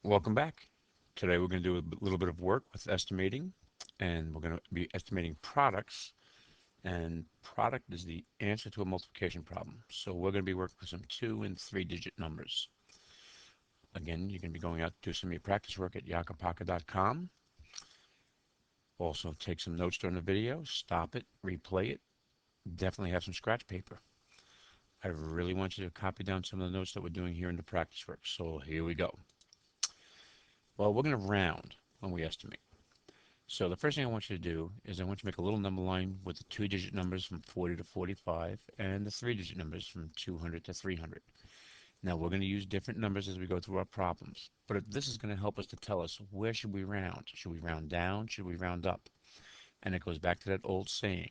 Welcome back. Today we're going to do a little bit of work with estimating, and we're going to be estimating products, and product is the answer to a multiplication problem. So we're going to be working with some 2 and 3 digit numbers. Again, you can be going out to do some of your practice work at yakapaka.com. Also take some notes during the video, stop it, replay it. Definitely have some scratch paper. I really want you to copy down some of the notes that we're doing here in the practice work. So here we go. Well, we're going to round when we estimate. So the first thing I want you to do is I want you to make a little number line with the 2 digit numbers from 40 to 45 and the 3 digit numbers from 200 to 300. Now we're going to use different numbers as we go through our problems, but this is going to help us to tell us where should we round. Should we round down? Should we round up? And it goes back to that old saying,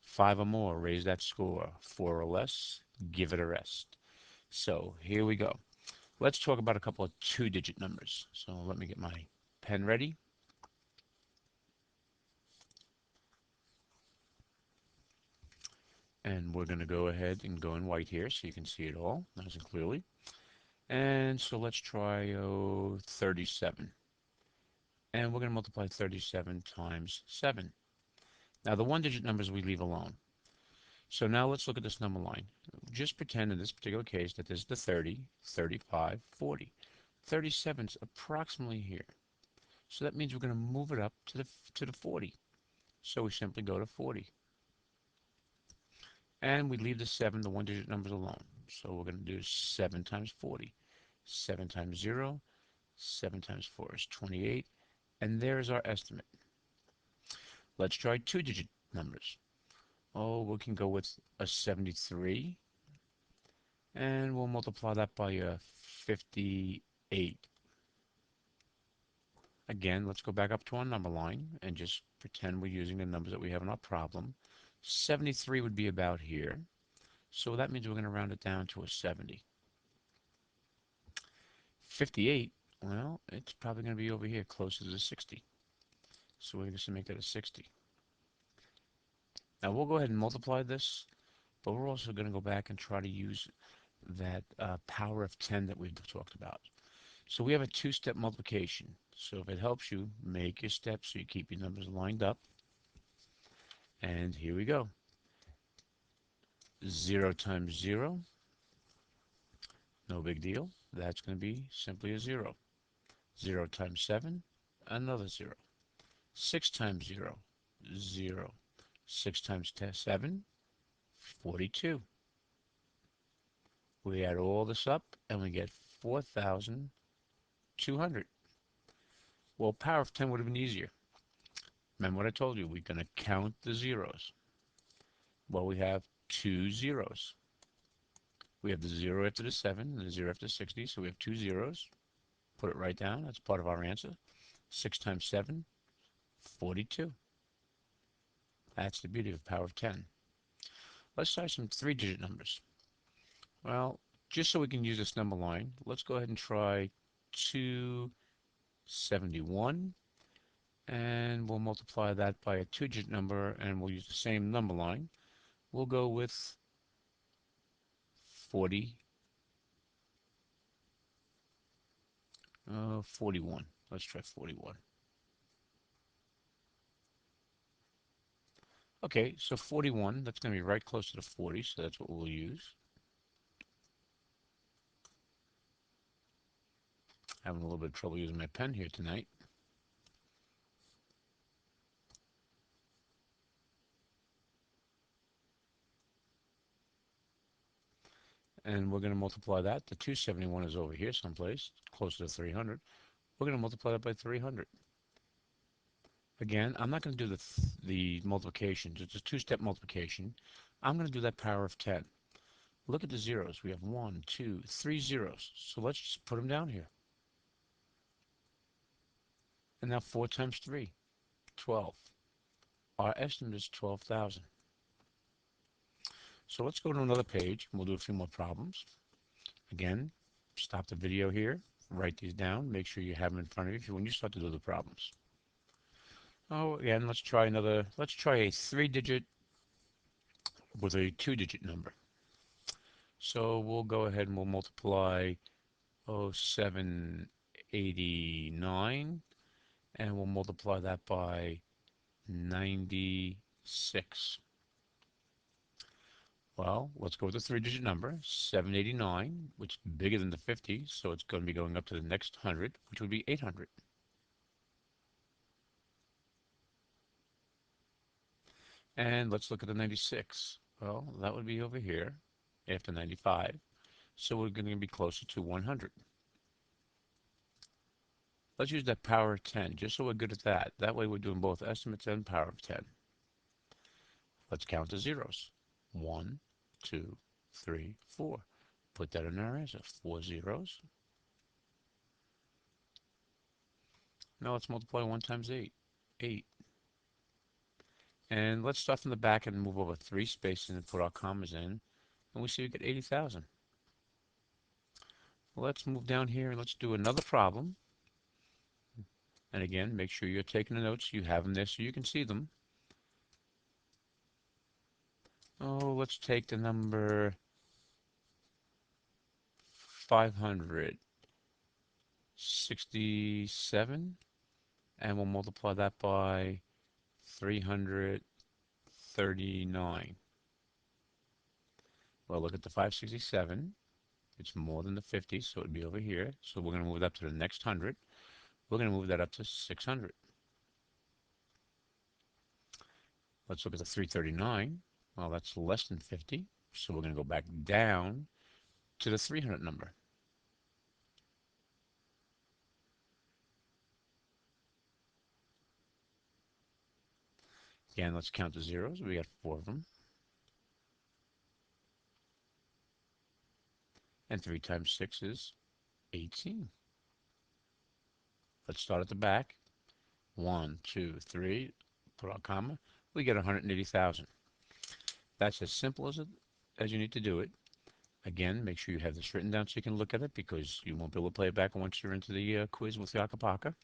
5 or more, raise that score. 4 or less, give it a rest. So here we go. Let's talk about a couple of 2 digit numbers. So let me get my pen ready. And we're going to go ahead and go in white here so you can see it all nice and clearly. And so let's try 37. And we're going to multiply 37 times 7. Now the 1 digit numbers we leave alone. So now let's look at this number line. Just pretend in this particular case that this is the 30, 35, 40. 37's approximately here. So that means we're going to move it up to the 40. So we simply go to 40. And we leave the 7, the 1 digit numbers alone. So we're going to do 7 times 40. 7 times 0, 7 times 4 is 28. And there's our estimate. Let's try 2 digit numbers. Oh, we can go with a 73. And we'll multiply that by a 58. Again, let's go back up to our number line and just pretend we're using the numbers that we have in our problem. 73 would be about here. So that means we're going to round it down to a 70. 58, well, it's probably going to be over here closer to the 60. So we're just going to make that a 60. Now we'll go ahead and multiply this, but we're also going to go back and try to use that power of 10 that we've talked about. So we have a two-step multiplication. So if it helps you, make your steps so you keep your numbers lined up. And here we go. 0 times 0, no big deal. That's going to be simply a 0. 0 times 7, another 0. 6 times 0, 0. 6 times 7, 42. We add all this up and we get 4,200. Well, power of 10 would have been easier. Remember what I told you, we're going to count the zeros. Well, we have 2 zeros. We have the 0 after the 7 and the 0 after 60, so we have 2 zeros. Put it right down, that's part of our answer. 6 times 7, 42. That's the beauty of power of 10. Let's try some 3 digit numbers. Well, just so we can use this number line, let's go ahead and try 271, and we'll multiply that by a 2 digit number, and we'll use the same number line. We'll go with 40, 41. Let's try 41. Okay, so 41, that's going to be right close to the 40, so that's what we'll use. Having a little bit of trouble using my pen here tonight. And we're going to multiply that. The 271 is over here someplace, close to 300. We're going to multiply that by 300. Again, I'm not going to do the multiplication. It's a two-step multiplication. I'm going to do that power of 10. Look at the zeros. We have 1, 2, 3 zeros. So let's just put them down here. And now 4 times 3, 12. Our estimate is 12,000. So let's go to another page, and we'll do a few more problems. Again, stop the video here, write these down, make sure you have them in front of you when you start to do the problems. Oh, again, let's try a 3 digit with a 2 digit number. So we'll go ahead and we'll multiply 7, 89, and we'll multiply that by 96. Well, let's go with the three-digit number, 789, which is bigger than the 50, so it's going to be going up to the next 100, which would be 800. And let's look at the 96. Well, that would be over here after 95, so we're going to be closer to 100. Let's use that power of 10, just so we're good at that. That way we're doing both estimates and power of 10. Let's count the zeros. 1, 2, 3, 4. Put that in our answer. 4 zeros. Now let's multiply 1 times 8. 8. And let's start from the back and move over 3 spaces and put our commas in. And we see we get 80,000. Let's move down here and let's do another problem. And again, make sure you're taking the notes. You have them there so you can see them. Oh, let's take the number 567, and we'll multiply that by 339. Well, look at the 567. It's more than the 50, so it'd be over here. So we're going to move it up to the next 100. We're going to move that up to 600. Let's look at the 339. Well, that's less than 50, so we're going to go back down to the 300 number. Again, let's count the zeros. We got 4 of them. And 3 times 6 is 18. Let's start at the back. 1, 2, 3, put our comma. We get 180,000. That's as simple as you need to do it. Again, make sure you have this written down so you can look at it, because you won't be able to play it back once you're into the quiz with the Akapaka.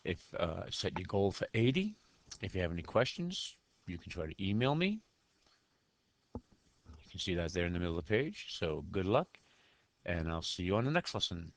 If set your goal for 80. If you have any questions, you can try to email me. You can see that there in the middle of the page. So good luck, and I'll see you on the next lesson.